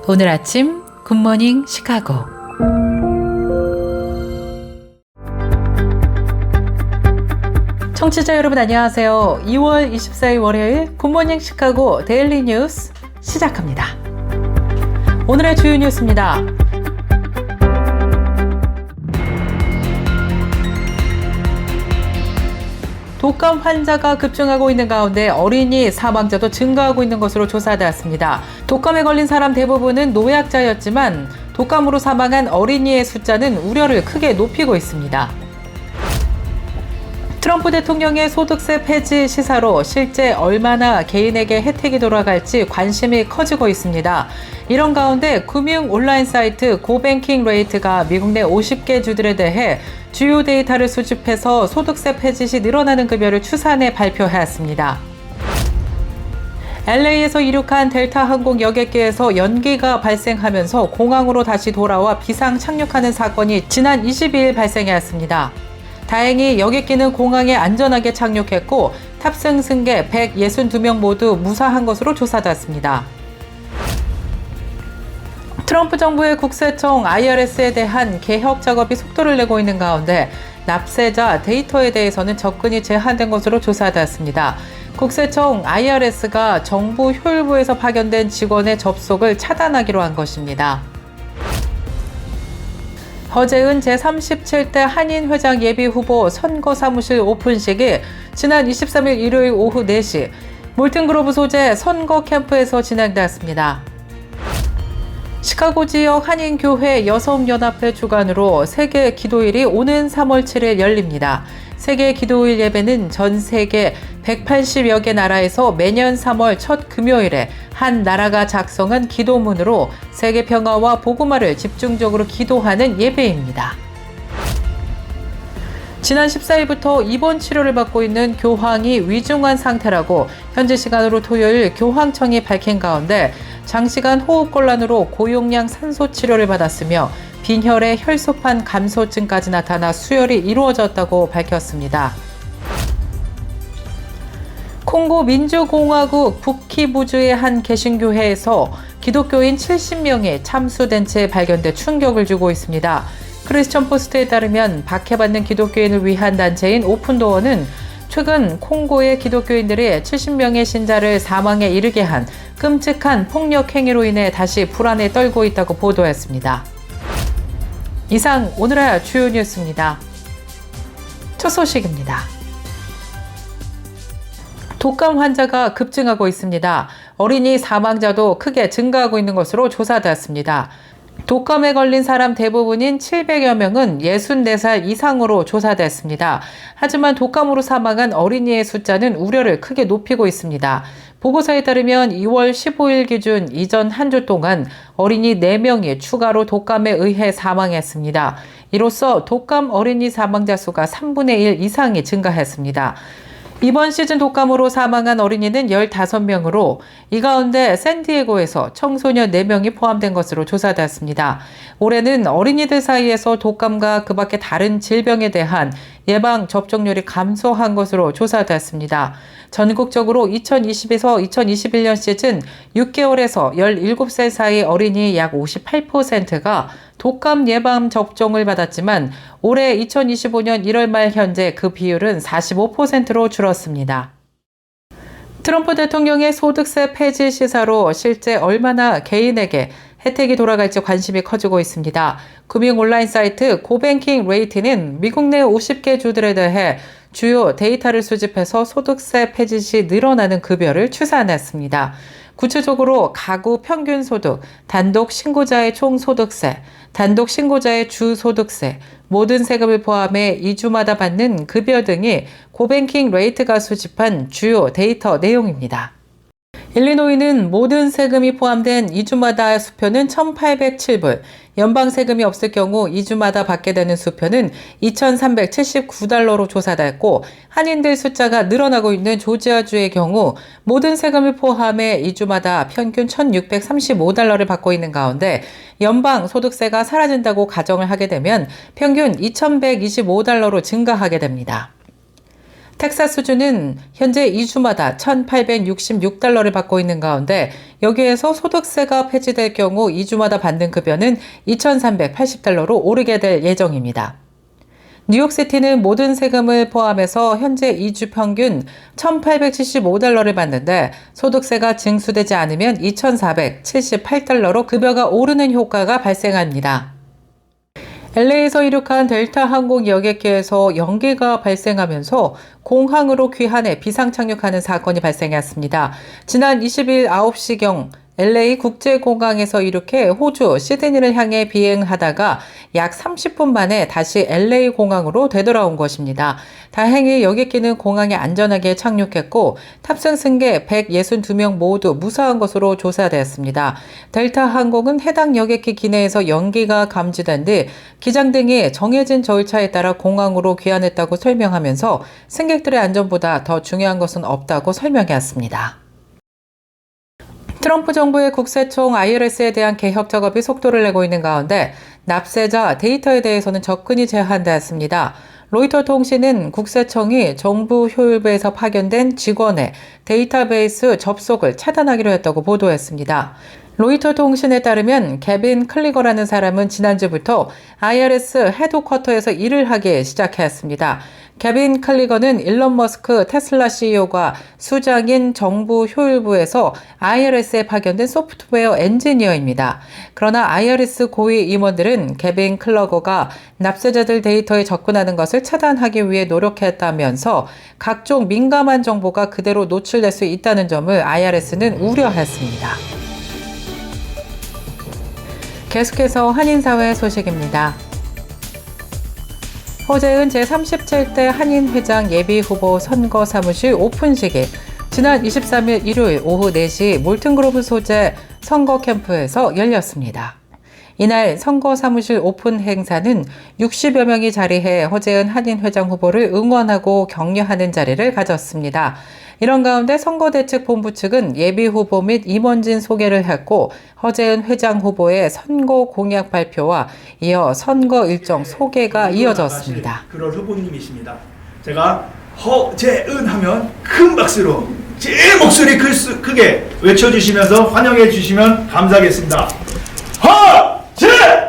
오늘 아침 굿모닝 시카고. 청취자 여러분 안녕하세요. 2월 24일 월요일 굿모닝 시카고 데일리 뉴스 시작합니다. 오늘의 주요 뉴스입니다. 독감 환자가 급증하고 있는 가운데 어린이 사망자도 증가하고 있는 것으로 조사되었습니다. 독감에 걸린 사람 대부분은 노약자였지만 독감으로 사망한 어린이의 숫자는 우려를 크게 높이고 있습니다. 트럼프 대통령의 소득세 폐지 시사로 실제 얼마나 개인에게 혜택이 돌아갈지 관심이 커지고 있습니다. 이런 가운데 금융 온라인 사이트 고뱅킹 레이트가 미국 내 50개 주들에 대해 주요 데이터를 수집해서 소득세 폐지 시 늘어나는 급여를 추산해 발표하였습니다. LA에서 이륙한 델타 항공 여객기에서 연기가 발생하면서 공항으로 다시 돌아와 비상 착륙하는 사건이 지난 22일 발생하였습니다. 다행히 여객기는 공항에 안전하게 착륙했고 탑승 승객 162명 모두 무사한 것으로 조사됐습니다. 트럼프 정부의 국세청 IRS에 대한 개혁 작업이 속도를 내고 있는 가운데 납세자 데이터에 대해서는 접근이 제한된 것으로 조사됐습니다. 국세청 IRS가 정부 효율부에서 파견된 직원의 접속을 차단하기로 한 것입니다. 허재은 제37대 한인회장 예비후보 선거사무실 오픈식이 지난 23일 일요일 오후 4시 몰튼그로브 소재 선거 캠프에서 진행되었습니다. 시카고 지역 한인교회 여성연합회 주관으로 세계 기도일이 오는 3월 7일 열립니다. 세계 기도일 예배는 전 세계 180여 개 나라에서 매년 3월 첫 금요일에 한 나라가 작성한 기도문으로 세계 평화와 복음화를 집중적으로 기도하는 예배입니다. 지난 14일부터 입원 치료를 받고 있는 교황이 위중한 상태라고 현지 시간으로 토요일 교황청이 밝힌 가운데 장시간 호흡곤란으로 고용량 산소 치료를 받았으며 빈혈에 혈소판 감소증까지 나타나 수혈이 이루어졌다고 밝혔습니다. 콩고 민주공화국 북키부주의 한 개신교회에서 기독교인 70명이 참수된 채 발견돼 충격을 주고 있습니다. 크리스천 포스트에 따르면 박해받는 기독교인을 위한 단체인 오픈도어는 최근 콩고의 기독교인들이 70명의 신자를 사망에 이르게 한 끔찍한 폭력 행위로 인해 다시 불안에 떨고 있다고 보도했습니다. 이상 오늘의 주요 뉴스입니다. 첫 소식입니다. 독감 환자가 급증하고 있습니다. 어린이 사망자도 크게 증가하고 있는 것으로 조사되었습니다. 독감에 걸린 사람 대부분인 700여 명은 64살 이상으로 조사됐습니다. 하지만 독감으로 사망한 어린이의 숫자는 우려를 크게 높이고 있습니다. 보고서에 따르면 2월 15일 기준 이전 한 주 동안 어린이 4명이 추가로 독감에 의해 사망했습니다. 이로써 독감 어린이 사망자 수가 3분의 1 이상이 증가했습니다. 이번 시즌 독감으로 사망한 어린이는 15명으로 이 가운데 샌디에고에서 청소년 4명이 포함된 것으로 조사됐습니다. 올해는 어린이들 사이에서 독감과 그 밖의 다른 질병에 대한 예방 접종률이 감소한 것으로 조사됐습니다. 전국적으로 2020에서 2021년 시즌 6개월에서 17살 사이 어린이 약 58%가 독감 예방 접종을 받았지만 올해 2025년 1월 말 현재 그 비율은 45%로 줄었습니다. 트럼프 대통령의 소득세 폐지 시사로 실제 얼마나 개인에게 혜택이 돌아갈지 관심이 커지고 있습니다. 금융 온라인 사이트 고뱅킹 레이트는 미국 내 50개 주들에 대해 주요 데이터를 수집해서 소득세 폐지 시 늘어나는 급여를 추산했습니다. 구체적으로 가구 평균 소득, 단독 신고자의 총 소득세, 단독 신고자의 주 소득세, 모든 세금을 포함해 2주마다 받는 급여 등이 고뱅킹 레이트가 수집한 주요 데이터 내용입니다. 일리노이는 모든 세금이 포함된 2주마다 수표는 1,807불, 연방 세금이 없을 경우 2주마다 받게 되는 수표는 2,379달러로 조사됐고 한인들 숫자가 늘어나고 있는 조지아주의 경우 모든 세금을 포함해 2주마다 평균 1,635달러를 받고 있는 가운데 연방 소득세가 사라진다고 가정을 하게 되면 평균 2,125달러로 증가하게 됩니다. 텍사스주는 현재 2주마다 1,866달러를 받고 있는 가운데 여기에서 소득세가 폐지될 경우 2주마다 받는 급여는 2,380달러로 오르게 될 예정입니다. 뉴욕시티는 모든 세금을 포함해서 현재 2주 평균 1,875달러를 받는데 소득세가 징수되지 않으면 2,478달러로 급여가 오르는 효과가 발생합니다. LA에서 이륙한 델타 항공 여객기에서 연기가 발생하면서 공항으로 귀환해 비상 착륙하는 사건이 발생했습니다. 지난 20일 9시경 LA 국제공항에서 이륙해 호주 시드니를 향해 비행하다가 약 30분 만에 다시 LA 공항으로 되돌아온 것입니다. 다행히 여객기는 공항에 안전하게 착륙했고 탑승 승객 162명 모두 무사한 것으로 조사되었습니다. 델타 항공은 해당 여객기 기내에서 연기가 감지된 뒤 기장 등이 정해진 절차에 따라 공항으로 귀환했다고 설명하면서 승객들의 안전보다 더 중요한 것은 없다고 설명했습니다. 트럼프 정부의 국세청 IRS에 대한 개혁 작업이 속도를 내고 있는 가운데 납세자 데이터에 대해서는 접근이 제한되었습니다. 로이터 통신은 국세청이 정부 효율부에서 파견된 직원의 데이터베이스 접속을 차단하기로 했다고 보도했습니다. 로이터 통신에 따르면 개빈 클리거라는 사람은 지난주부터 IRS 헤드쿼터에서 일을 하기 시작했습니다. 개빈 클리거는 일론 머스크 테슬라 CEO가 수장인 정부 효율부에서 IRS에 파견된 소프트웨어 엔지니어입니다. 그러나 IRS 고위 임원들은 개빈 클리거가 납세자들 데이터에 접근하는 것을 차단하기 위해 노력했다면서 각종 민감한 정보가 그대로 노출될 수 있다는 점을 IRS는 우려했습니다. 계속해서 한인사회 소식입니다. 허재은 제37대 한인회장 예비후보 선거사무실 오픈식이 지난 23일 일요일 오후 4시 몰튼그로브 소재 선거캠프에서 열렸습니다. 이날 선거사무실 오픈 행사는 60여 명이 자리해 허재은 한인회장 후보를 응원하고 격려하는 자리를 가졌습니다. 이런 가운데 선거대책본부 측은 예비후보 및 임원진 소개를 했고 허재은 회장 후보의 선거 공약 발표와 이어 선거 일정 소개가 이어졌습니다. 그럴 후보님이십니다. 제가 허재은 하면 큰 박수로 제일 목소리 크게 외쳐주시면서 환영해 주시면 감사하겠습니다. 허재은!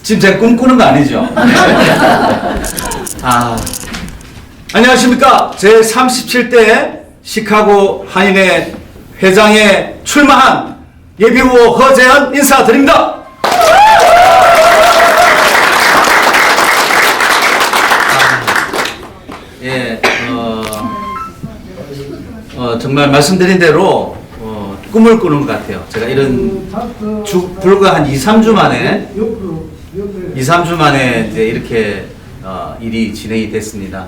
지금 제가 꿈꾸는 거 아니죠? 안녕하십니까. 제37대 시카고 한인회 회장에 출마한 예비후보 허재은 인사드립니다. 정말 말씀드린 대로 꿈을 꾸는 것 같아요. 제가 이런 불과 한 2-3주 만에 이제 이렇게 일이 진행이 됐습니다.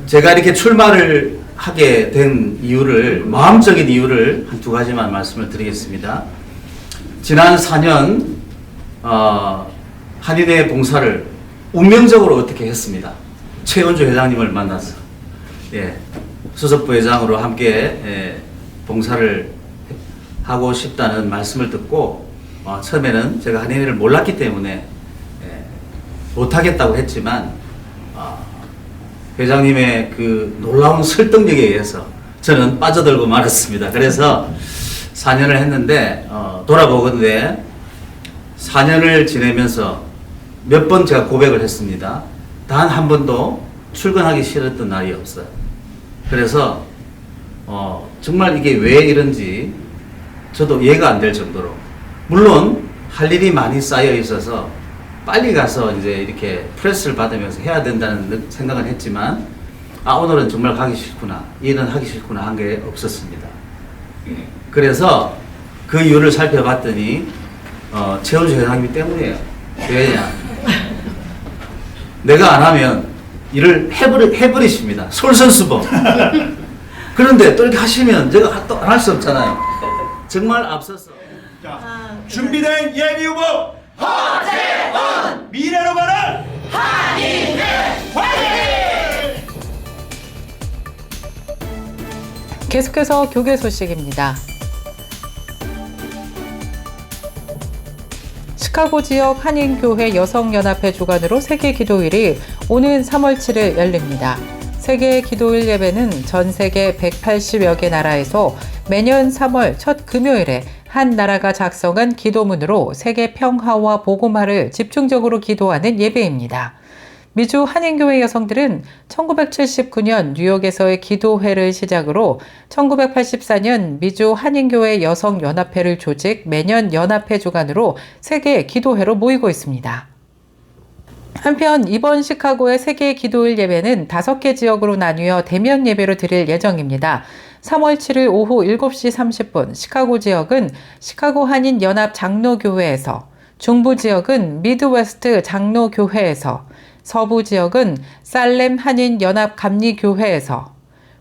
제가 이렇게 출마를 하게 된 이유를, 마음적인 이유를 한 2가지만 말씀을 드리겠습니다. 지난 4년 한인회 봉사를 운명적으로 어떻게 했습니다. 최은주 회장님을 만나서 수석부 회장으로 함께 봉사를 하고 싶다는 말씀을 듣고 처음에는 제가 한인회를 몰랐기 때문에 못하겠다고 했지만 회장님의 그 놀라운 설득력에 의해서 저는 빠져들고 말았습니다. 그래서 4년을 했는데 돌아보건대 4년을 지내면서 몇 번 제가 고백을 했습니다. 단 한 번도 출근하기 싫었던 날이 없어요. 그래서 정말 이게 왜 이런지 저도 이해가 안 될 정도로, 물론 할 일이 많이 쌓여 있어서 빨리 가서 이제 이렇게 프레스를 받으면서 해야 된다는 생각은 했지만 오늘은 정말 가기 싫구나, 일은 하기 싫구나 한 게 없었습니다. 그래서 그 이유를 살펴봤더니 최은주 회장님 때문이에요. 왜냐? 내가 안 하면 일을 해버리십니다. 솔선수범. 그런데 또 이렇게 하시면 제가 또 안 할 수 없잖아요. 정말 앞서서. 자, 준비된 예비후보 허재은! 미래로 가는 계속해서 교계 소식입니다. 시카고 지역 한인교회 여성연합회 주관으로 세계기도일이 오는 3월 7일 열립니다. 세계기도일 예배는 전 세계 180여 개 나라에서 매년 3월 첫 금요일에 한 나라가 작성한 기도문으로 세계 평화와 복음화를 집중적으로 기도하는 예배입니다. 미주 한인교회 여성들은 1979년 뉴욕에서의 기도회를 시작으로 1984년 미주 한인교회 여성연합회를 조직 매년 연합회 주관으로 세계 기도회로 모이고 있습니다. 한편 이번 시카고의 세계 기도일 예배는 5개 지역으로 나뉘어 대면 예배로 드릴 예정입니다. 3월 7일 오후 7시 30분 시카고 지역은 시카고 한인 연합 장로교회에서, 중부 지역은 미드웨스트 장로교회에서, 서부 지역은 살렘 한인 연합 감리교회에서,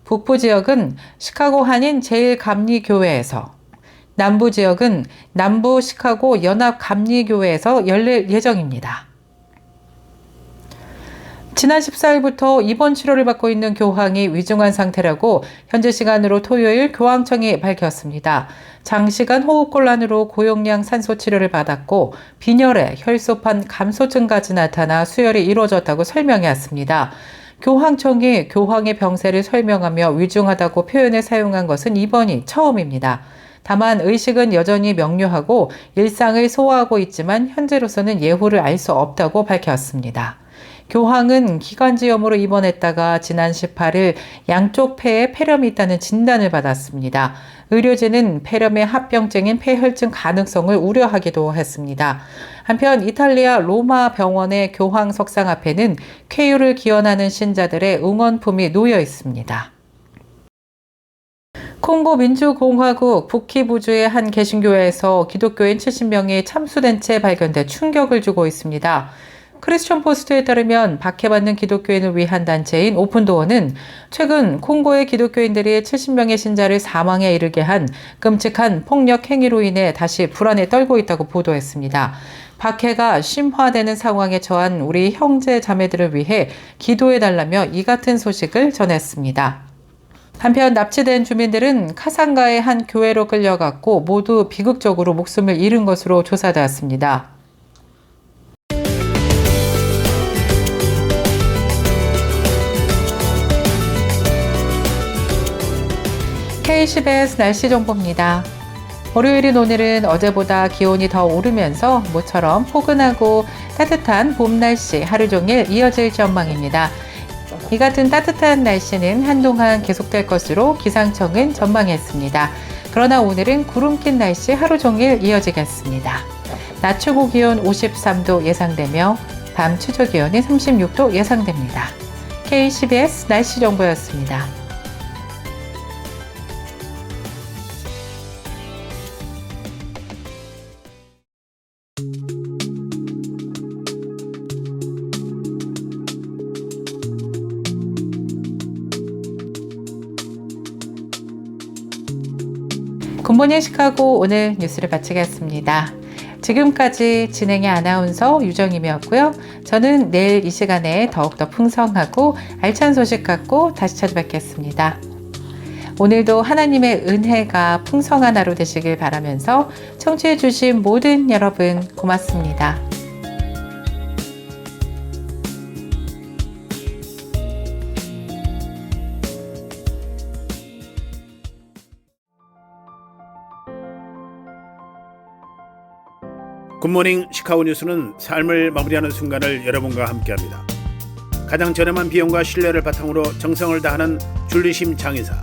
북부 지역은 시카고 한인 제일감리교회에서, 남부 지역은 남부 시카고 연합 감리교회에서 열릴 예정입니다. 지난 14일부터 입원 치료를 받고 있는 교황이 위중한 상태라고 현지 시간으로 토요일 교황청이 밝혔습니다. 장시간 호흡곤란으로 고용량 산소 치료를 받았고 빈혈에 혈소판 감소증까지 나타나 수혈이 이루어졌다고 설명했습니다. 교황청이 교황의 병세를 설명하며 위중하다고 표현을 사용한 것은 이번이 처음입니다. 다만 의식은 여전히 명료하고 일상을 소화하고 있지만 현재로서는 예후를 알 수 없다고 밝혔습니다. 교황은 기관지염으로 입원했다가 지난 18일 양쪽 폐에 폐렴이 있다는 진단을 받았습니다. 의료진은 폐렴의 합병증인 폐혈증 가능성을 우려하기도 했습니다. 한편 이탈리아 로마 병원의 교황 석상 앞에는 쾌유를 기원하는 신자들의 응원품이 놓여 있습니다. 콩고 민주공화국 북키부주의 한 개신교회에서 기독교인 70명이 참수된 채 발견돼 충격을 주고 있습니다. 크리스천 포스트에 따르면 박해받는 기독교인을 위한 단체인 오픈도어는 최근 콩고의 기독교인들이 70명의 신자를 사망에 이르게 한 끔찍한 폭력 행위로 인해 다시 불안에 떨고 있다고 보도했습니다. 박해가 심화되는 상황에 처한 우리 형제 자매들을 위해 기도해달라며 이 같은 소식을 전했습니다. 한편 납치된 주민들은 카상가의 한 교회로 끌려갔고 모두 비극적으로 목숨을 잃은 것으로 조사되었습니다. KCBS 날씨 정보입니다. 월요일인 오늘은 어제보다 기온이 더 오르면서 모처럼 포근하고 따뜻한 봄 날씨 하루 종일 이어질 전망입니다. 이 같은 따뜻한 날씨는 한동안 계속될 것으로 기상청은 전망했습니다. 그러나 오늘은 구름 낀 날씨 하루 종일 이어지겠습니다. 낮 최고 기온 53도 예상되며 밤 최저 기온은 36도 예상됩니다. KCBS 날씨 정보였습니다. 굿모닝 시카고 오늘 뉴스를 마치겠습니다. 지금까지 진행의 아나운서 유정임이었고요. 저는 내일 이 시간에 더욱더 풍성하고 알찬 소식 갖고 다시 찾아뵙겠습니다. 오늘도 하나님의 은혜가 풍성한 하루 되시길 바라면서 청취해 주신 모든 여러분 고맙습니다. 굿모닝 시카고 뉴스는 삶을 마무리하는 순간을 여러분과 함께합니다. 가장 저렴한 비용과 신뢰를 바탕으로 정성을 다하는 줄리심 장의사,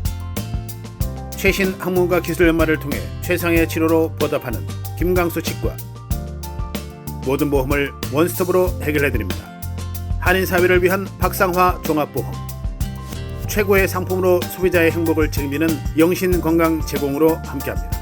최신 학문과 기술 연마를 통해 최상의 치료로 보답하는 김강수 치과, 모든 보험을 원스톱으로 해결해드립니다. 한인사회를 위한 박상화 종합보험, 최고의 상품으로 소비자의 행복을 책임지는 영신건강 제공으로 함께합니다.